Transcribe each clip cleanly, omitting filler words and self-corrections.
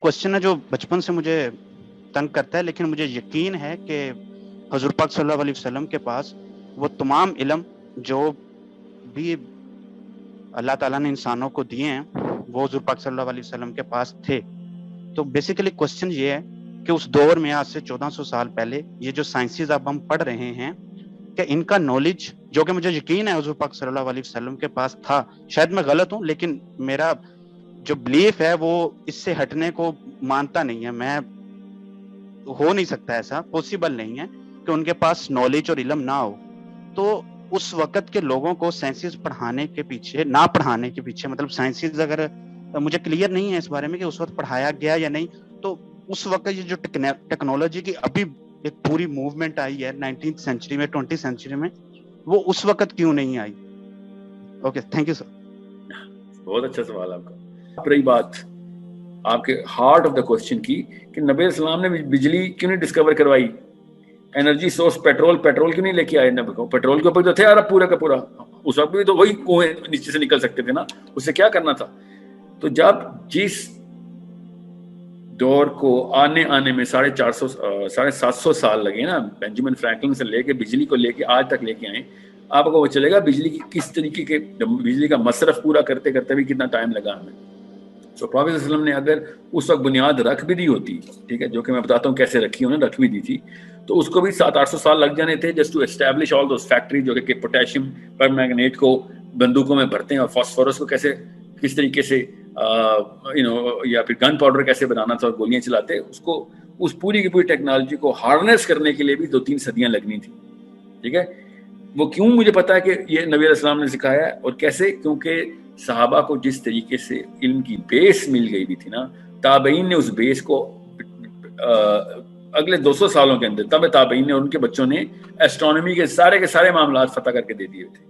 Question ہے جو بچپن سے مجھے تنگ کرتا ہے، لیکن مجھے یقین ہے کہ حضور پاک صلی اللہ علیہ وسلم کے پاس وہ تمام علم جو بھی اللہ تعالیٰ نے انسانوں کو دیے ہیں وہ حضور پاک صلی اللہ علیہ وسلم کے پاس تھے. تو بیسیکلی کوشچن یہ ہے کہ اس دور میں آج سے 1400 سال پہلے یہ جو سائنسز اب ہم پڑھ رہے ہیں کہ ان کا نالج جو کہ مجھے یقین ہے حضور پاک صلی اللہ علیہ وسلم کے پاس تھا، شاید میں غلط ہوں لیکن میرا جو بلیف ہے وہ اس سے ہٹنے کو مانتا نہیں ہے. میں ہو نہیں سکتا، ایسا پوسیبل نہیں ہے کہ ان کے پاس نالج اور علم نہ ہو. تو اس وقت کے لوگوں کو سائنسز پڑھانے کے پیچھے، نہ پڑھانے کے پیچھے، مطلب سائنسز اگر مجھے کلیئر نہیں ہے اس بارے میں کہ اس وقت پڑھایا گیا یا نہیں، تو اس وقت یہ جو ٹیکنالوجی کی ابھی ایک پوری موومنٹ آئی ہے 19th سینچری میں، 20th سینچری میں، وہ اس وقت کیوں نہیں آئی؟ Okay, thank you sir. بہت اچھا سوال آپ کا. رہی بات آپ کے ہارٹ آف دا کوسچن کی کہ نبی السلام نے بجلی کیوں نہیں ڈسکور کروائی، انرجی سورس پیٹرول کیوں نہیں لے کے آئے نبی کو؟ پیٹرول کے اوپر تو تھے عرب پورا کا پورا، اس وقت بھی تو وہی کنویں نیچے سے نکل سکتے تھے نا، اس سے کیا کرنا تھا؟ تو جب جس دور کو آنے میں 750 سال لگے نا، بینجامن فرینکلن سے لے کے بجلی کو لے کے آج تک لے کے آئے، آپ کو وہ چلے گا بجلی کی کس طریقے کے بجلی کا مصرف پورا کرتے کرتے بھی کتنا ٹائم لگا ہمیں. سو پروفیٹ صلی اللہ علیہ وسلم نے اگر اس وقت بنیاد رکھ بھی دی ہوتی، ٹھیک ہے، جو کہ میں بتاتا ہوں کیسے رکھی، انہوں نے رکھ بھی دی تھی، تو اس کو بھی 700-800 سال لگ جانے تھے just to establish all those factory جو کہ پوٹیشیم پر میگنیٹ کو بندوقوں میں بھرتے ہیں اور فاسفورس کو کس طریقے سے یا پھر گن پاؤڈر کیسے بنانا تھا اور گولیاں چلاتے، اس کو اس پوری کی پوری ٹیکنالوجی کو ہارنس کرنے کے لیے بھی 2-3 صدیاں لگنی تھی. ٹھیک ہے، وہ کیوں مجھے پتا ہے کہ یہ نبی علیہ السلام نے سکھایا ہے اور کیسے، کیونکہ صحابہ کو جس طریقے سے علم کی بیس مل گئی بھی تھی نا، تابعین نے اس بیس کو اگلے 200 سالوں کے اندر تابعین نے اور ان کے بچوں نے ایسٹرونومی کے سارے معاملات فتح کر کے دے دیے تھے.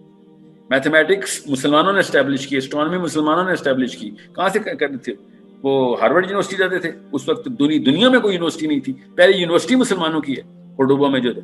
میتھمیٹکس مسلمانوں نے اسٹیبلش کی، اسٹرونومی مسلمانوں نے اسٹیبلش کی. کہاں سے کرتے تھے وہ؟ ہارورڈ یونیورسٹی جاتے تھے. اس وقت دنیا میں کوئی یونیورسٹی نہیں تھی، پہلے یونیورسٹی مسلمانوں کی ہے کورڈوبا میں جو تھا.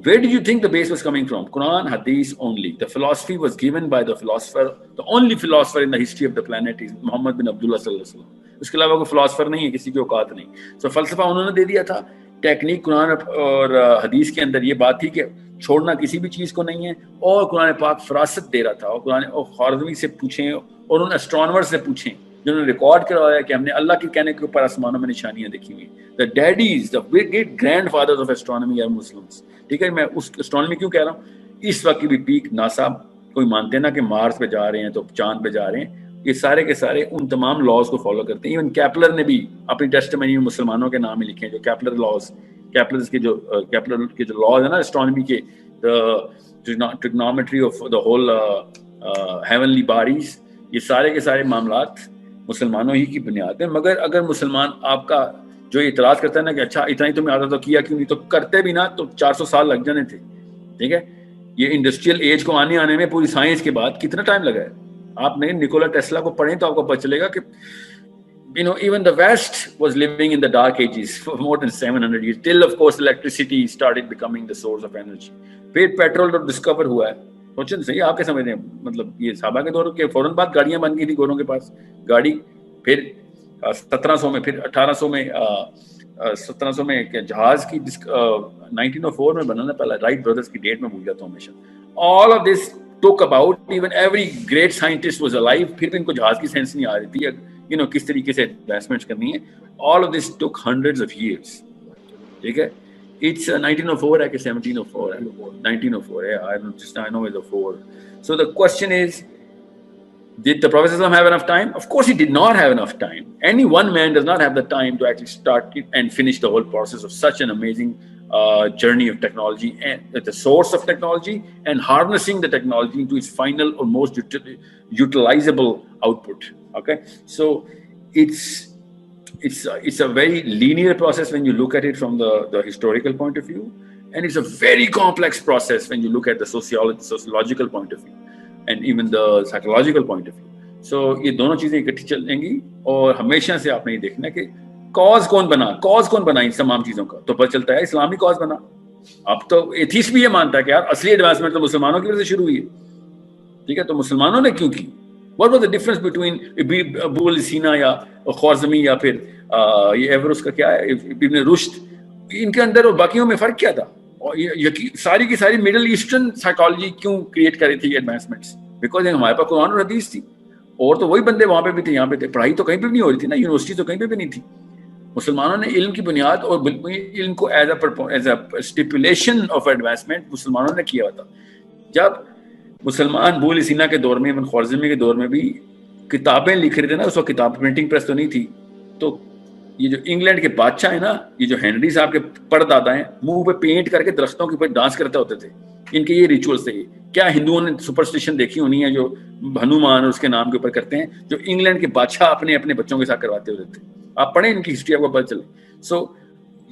Where did you think the base was coming from? Quran, Hadith only. The philosophy was given by the philosopher. The only philosopher in the history of the planet is Muhammad bin Abdullah صلی اللہ علیہ وسلم. اس کے علاوہ کوئی philosopher نہیں ہے، کسی کی اوقات نہیں. سو فلسفہ انہوں نے دے دیا تھا. ٹیکنیک قرآن اور حدیث کے اندر یہ بات تھی کہ چھوڑنا کسی بھی چیز کو نہیں ہے، اور قرآن پاک فراست دے رہا تھا. اور قرآن اور خوارزمی سے پوچھیں اور ان اسٹرانور سے پوچھیں جنہوں نے ریکارڈ کروایا کہ ہم نے اللہ کے کہنے کے اوپر آسمانوں میں نشانیاں دیکھی ہوئی. The daddies, the great grandfathers of astronomy are Muslims. ٹھیک ہے، میں اس اسٹرانومی کیوں کہہ رہا ہوں؟ اس وقت کی بھی پیک ناسا کوئی مانتے نا کہ مارس پہ جا رہے ہیں تو چاند پہ جا رہے ہیں، یہ سارے کے سارے ان تمام لاز کو فالو کرتے ہیں. ایون کیپلر نے بھی اپنی ٹیسٹمنی میں مسلمانوں کے نام ہی لکھے ہیں، جو کیپلر لاز، کیپلر کے جو لاز ہیں نا اسٹرانومی کے، trigonometry of the whole heavenly bodies, یہ سارے کے سارے معاملات مسلمانوں ہی کی بنیاد ہے. مگر اگر مسلمان آپ کا جو اعتراض کرتا ہے نا کہ اچھا اتنا ہی تمہیں آتا تو کیا کیوں نہیں، تو کرتے بھی نا تو 400 سال لگ جانے تھے. ٹھیک ہے، یہ انڈسٹریل ایج کو آنے میں پوری سائنس کے بعد کتنا ٹائم لگا ہے. آپ نے نکولا ٹیسلا کو پڑھیں تو آپ کو پتہ چلے گا کہ even the West was living in the dark ages for more than 700 years till of course electricity started becoming the source of energy. پھر پیٹرول جو ڈسکور ہوا ہے، سوچیں صحیح، آپ کیا سمجھتے ہیں؟ مطلب یہ صحابہ کے دور کے فوراً بعد گاڑیاں بن گئی تھی گوروں کے پاس گاڑی. پھر 1700 میں، پھر 1800 میں، 1700 میں جہاز کی 1904 میں بنا نا پہلا. رائٹ بردرز کی ڈیٹ میں بھول جاتا ہوں ہمیشہ. all of this took about even every great scientist was alive. پھر بھی ان کو جہاز کی سینس نہیں آ رہی تھی، کس طریقے سے ایڈوانسمنٹس کرنی ہے. all of this took hundreds of years. ٹھیک ہے، it's 1904 ہے کہ 1704 ہے؟ 1904 ہے. I know it's a 4. So the question is, did the Prophet ﷺ have enough time? Of course he did not have enough time. Any one man does not have the time to actually start and finish the whole process of such an amazing journey of technology and the source of technology and harnessing the technology into its final or most utilizable output. Okay, so it's a very linear process when you look at it from the historical point of view, and it's a very complex process when you look at the sociological point of view and even the psychological point of view. So یہ دونوں چیزیں اکٹھی چلیں گی، اور ہمیشہ سے آپ نے یہ دیکھنا کہ کاز کون بنا ان تمام چیزوں کا، تو پتہ چلتا ہے اسلامی کاز بنا. اب تو ایتھیسٹ بھی یہ مانتا ہے کہ یار اصلی ایڈوانسمنٹ تو مسلمانوں کی وجہ سے شروع ہوئی ہے. ٹھیک ہے، تو مسلمانوں نے کیوں کی؟ What was the difference between ابو سینا یا خوارزمی یا پھر یہ ایوروس کا کیا ہے, ابن رشد, ان کے اندر اور باقیوں میں فرق کیا تھا؟ اور ساری کی ساری مڈل ایسٹرن سائیکالوجی کیوں کریٹ کری تھی ایڈوانسمنٹس؟ بیکاز ہمارے پاس قرآن اور حدیث تھی, اور تو وہی بندے وہاں پہ بھی تھے, یہاں پہ تھے. پڑھائی تو کہیں پہ بھی نہیں ہو رہی تھی نا, یونیورسٹی تو کہیں پہ بھی نہیں تھی. مسلمانوں نے علم کی بنیاد اور علم کو as a stipulation of advancement مسلمانوں نے کیا تھا. جب مسلمان بول سینا کے دور میں, ابن خوارزمی کے دور میں بھی کتابیں لکھ رہے تھے نا, اس وقت کتاب پرنٹنگ پریس تو نہیں تھی, تو یہ جو انگلینڈ کے بادشاہ ہیں نا, یہ جو ہینری صاحب کے پردادا ہیں, منہ پہ پینٹ کر کے درختوں کے اوپر ڈانس کرتے ہوتے تھے. ان کے یہ ریچولس تھے. کیا ہندوؤں نے سپرسٹیشن دیکھی ہونی ہے جو ہنومان اور اس کے نام کے اوپر کرتے ہیں, جو انگلینڈ کے بادشاہ اپنے بچوں کے ساتھ کرواتے ہوتے تھے. آپ پڑھیں ان کی ہسٹری, آپ کو پتہ چلے. سو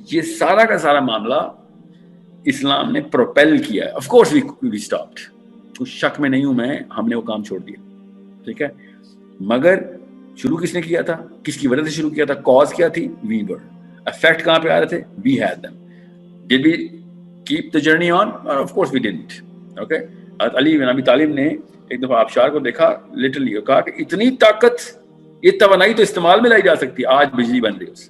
یہ سارا کا سارا معاملہ اسلام نے پروپیل کیا ہے. آف کورس وی اسٹاپڈ, کچھ شک میں نہیں ہوں میں, ہم نے وہ کام چھوڑ دیا, ٹھیک ہے. مگر شروع کس نے کیا تھا, کس کی وجہ سے شروع کیا تھا, کاز کیا تھی؟ وی ور. افیکٹ کہاں پہ آ رہے تھے؟ We had them. Did we keep the journey on? Off course we didn't. Okay, Ali bin Abi Talib نے ایک دفعہ آبشار کو دیکھا لٹرلی, اور کہا کہ اتنی طاقت, یہ توانائی تو استعمال میں لائی جا سکتی ہے, آج بجلی بن رہی ہے اس.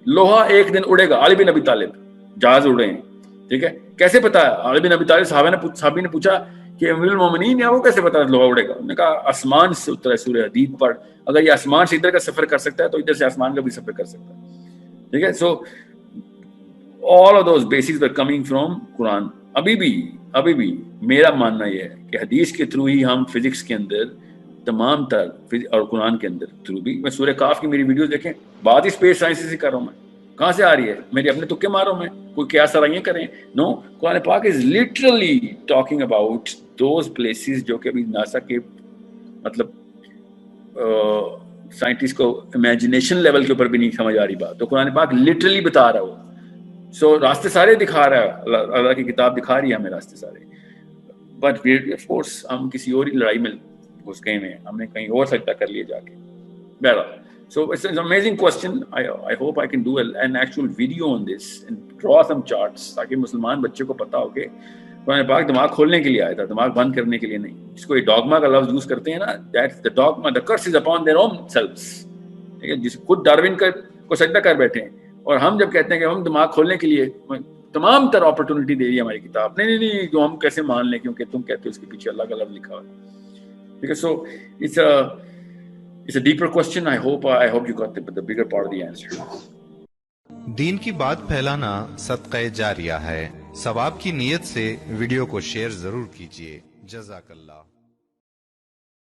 لوہا ایک دن اڑے گا. علی بن ابی طالب, جہاز اڑے ہیں, ٹھیک ہے. کیسے پتا ہے؟ علی بن ابی طالب صحابی نے پوچھا کہ امیر المومنین یا وہ کیسے پتا لوہا اڑے گا؟ انہوں نے کہا آسمان سے اترا ہے, سورہ حدید پڑھ. اگر یہ آسمان سے ادھر کا سفر کر سکتا ہے تو ادھر سے آسمان کا بھی سفر کر سکتا ہے, ٹھیک ہے. سو all of those bases were coming from قرآن. ابھی بھی میرا ماننا یہ ہے کہ حدیث کے تھرو ہی ہم فزکس کے اندر تمام تر, اور قرآن کے اندر تھرو بھی. میں سورہ کاف کی میری ویڈیوز دیکھیں, بات ہی اسپیس سائنس سے کر رہا ہوں میں. کہاں سے آ رہی ہے؟ میرے اپنے تکے ماروں میں, کوئی کیا سرائیاں کریں. نو, قرآن پاک is literally talking about those places جو کہ ابھی ناسا کے مطلب سائنٹسٹ کو امیجنیشن لیول کے اوپر بھی نہیں سمجھ آ رہی بات, تو قرآن پاک لٹرلی بتا رہا ہو. سو راستے سارے دکھا رہا ہے, اللہ کی کتاب دکھا رہی ہے ہمیں راستے سارے. بٹ آف کورس ہم کسی اور ہی لڑائی میں گھس گئے ہیں, ہم نے کہیں اور سجدہ کر لیا جا کے. بہرحال, so it's an amazing question. I hope I can do an actual video on this and draw some charts تاکہ مسلمان بچے کو پتا ہو کہ قرآن پاک دماغ کھولنے کے لیے آیا تھا, دماغ بند کرنے کے لیے نہیں. جس کو یہ ڈاگما کا لفظ یوز کرتے ہیں نا, that's the dogma, the curse is upon their own selves. ٹھیک ہے, جس خود ڈاروین کو سجدہ کر بیٹھے ہیں, اور ہم جب کہتے ہیں کہ ہم دماغ کھولنے کے لیے تمام تر اپرچونٹی دے رہی ہے ہماری کتاب, نہیں جو ہم کیسے مان لیں کیونکہ تم کہتے ہو اس کے پیچھے اللہ کا لفظ لکھا ہوا ہے. ٹھیک ہے, سو it's a deeper question. I hope you got the bigger part of the answer. دین کی بات پھیلانا صدقہ جاریہ ہے. ثواب کی نیت سے ویڈیو کو شیئر ضرور کیجیے. جزاک اللہ.